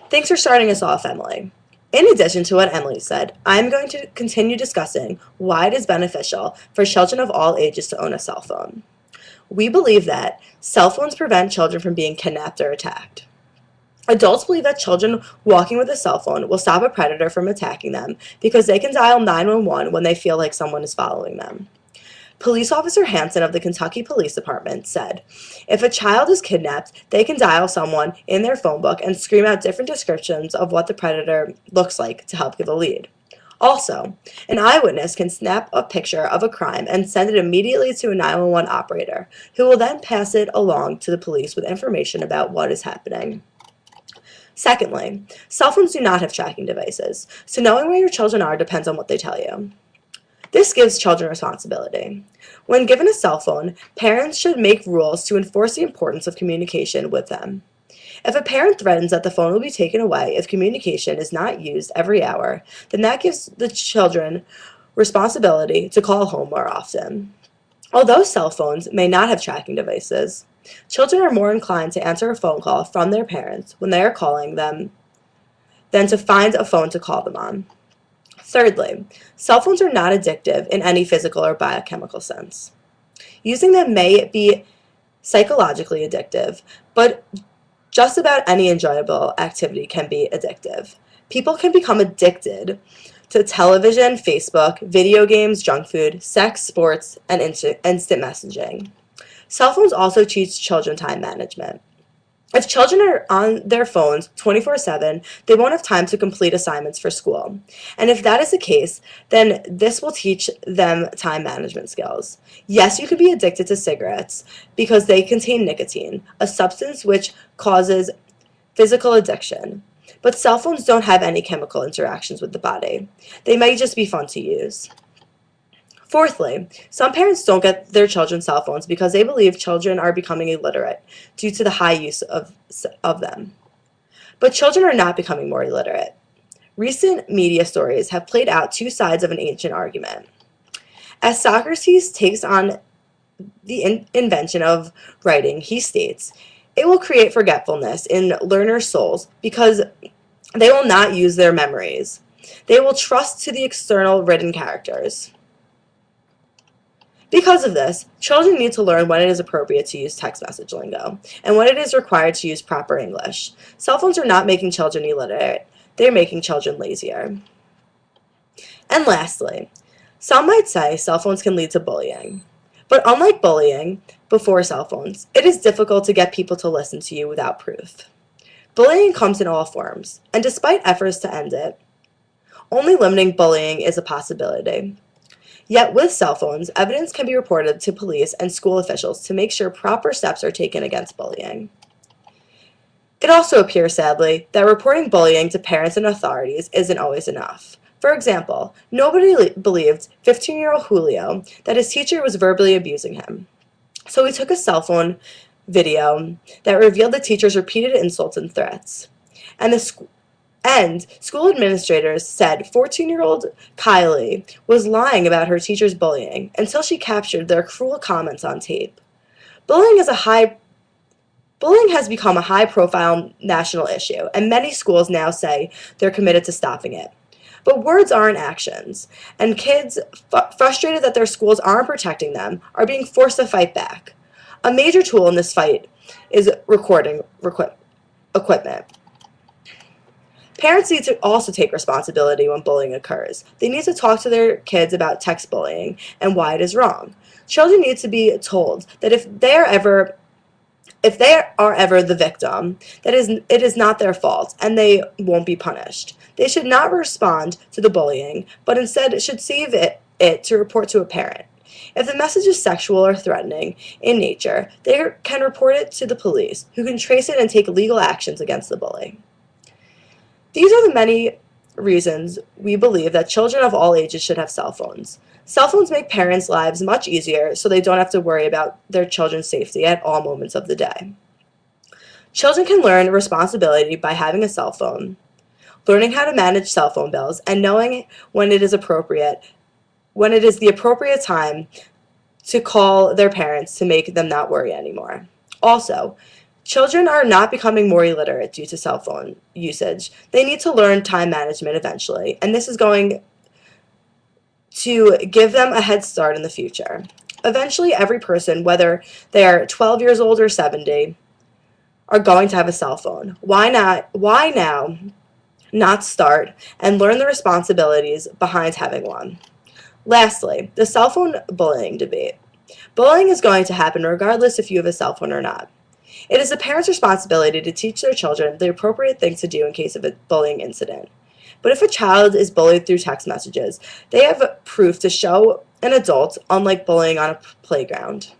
Thanks for starting us off, Emily. In addition to what Emily said, I'm going to continue discussing why it is beneficial for children of all ages to own a cell phone. We believe that cell phones prevent children from being kidnapped or attacked. Adults believe that children walking with a cell phone will stop a predator from attacking them because they can dial 911 when they feel like someone is following them. Police Officer Hanson of the Kentucky Police Department said, if a child is kidnapped, they can dial someone in their phone book and scream out different descriptions of what the predator looks like to help give a lead. Also, an eyewitness can snap a picture of a crime and send it immediately to a 911 operator, who will then pass it along to the police with information about what is happening. Secondly, cell phones do not have tracking devices, so knowing where your children are depends on what they tell you. This gives children responsibility. When given a cell phone, parents should make rules to enforce the importance of communication with them. If a parent threatens that the phone will be taken away if communication is not used every hour, then that gives the children responsibility to call home more often. Although cell phones may not have tracking devices, children are more inclined to answer a phone call from their parents when they are calling them than to find a phone to call them on. Thirdly, cell phones are not addictive in any physical or biochemical sense. Using them may be psychologically addictive, but just about any enjoyable activity can be addictive. People can become addicted to television, Facebook, video games, junk food, sex, sports, and instant messaging. Cell phones also teach children time management. If children are on their phones 24/7, they won't have time to complete assignments for school. And if that is the case, then this will teach them time management skills. Yes, you could be addicted to cigarettes because they contain nicotine, a substance which causes physical addiction. But cell phones don't have any chemical interactions with the body. They might just be fun to use. Fourthly, some parents don't get their children cell phones because they believe children are becoming illiterate due to the high use of them. But children are not becoming more illiterate. Recent media stories have played out two sides of an ancient argument. As Socrates takes on the invention of writing, he states, it will create forgetfulness in learners' souls because they will not use their memories. They will trust to the external written characters. Because of this, children need to learn when it is appropriate to use text message lingo and when it is required to use proper English. Cell phones are not making children illiterate, they're making children lazier. And lastly, some might say cell phones can lead to bullying. But unlike bullying before cell phones, it is difficult to get people to listen to you without proof. Bullying comes in all forms, and despite efforts to end it, only limiting bullying is a possibility. Yet with cell phones, evidence can be reported to police and school officials to make sure proper steps are taken against bullying. It also appears, sadly, that reporting bullying to parents and authorities isn't always enough. For example, nobody believed 15-year-old Julio that his teacher was verbally abusing him. So he took a cell phone video that revealed the teacher's repeated insults and threats. And school administrators said 14-year-old Kylie was lying about her teacher's bullying until she captured their cruel comments on tape. Bullying has become a high-profile national issue, and many schools now say they're committed to stopping it. But words aren't actions, and kids, frustrated that their schools aren't protecting them, are being forced to fight back. A major tool in this fight is recording equipment. Parents need to also take responsibility when bullying occurs. They need to talk to their kids about text bullying and why it is wrong. Children need to be told that if they are ever the victim, it is not their fault and they won't be punished. They should not respond to the bullying, but instead should save it to report to a parent. If the message is sexual or threatening in nature, they can report it to the police, who can trace it and take legal actions against the bully. These are the many reasons we believe that children of all ages should have cell phones. Cell phones make parents' lives much easier so they don't have to worry about their children's safety at all moments of the day. Children can learn responsibility by having a cell phone, learning how to manage cell phone bills, and knowing when it is the appropriate time to call their parents to make them not worry anymore. Also, Children are not becoming more illiterate due to cell phone usage. They need to learn time management eventually, and this is going to give them a head start in the future. Eventually, every person, whether they are 12 years old or 70, are going to have a cell phone. Why now not start and learn the responsibilities behind having one? Lastly, the cell phone bullying debate. Bullying is going to happen regardless if you have a cell phone or not. It is the parents' responsibility to teach their children the appropriate things to do in case of a bullying incident. But if a child is bullied through text messages, they have proof to show an adult, unlike bullying on a playground.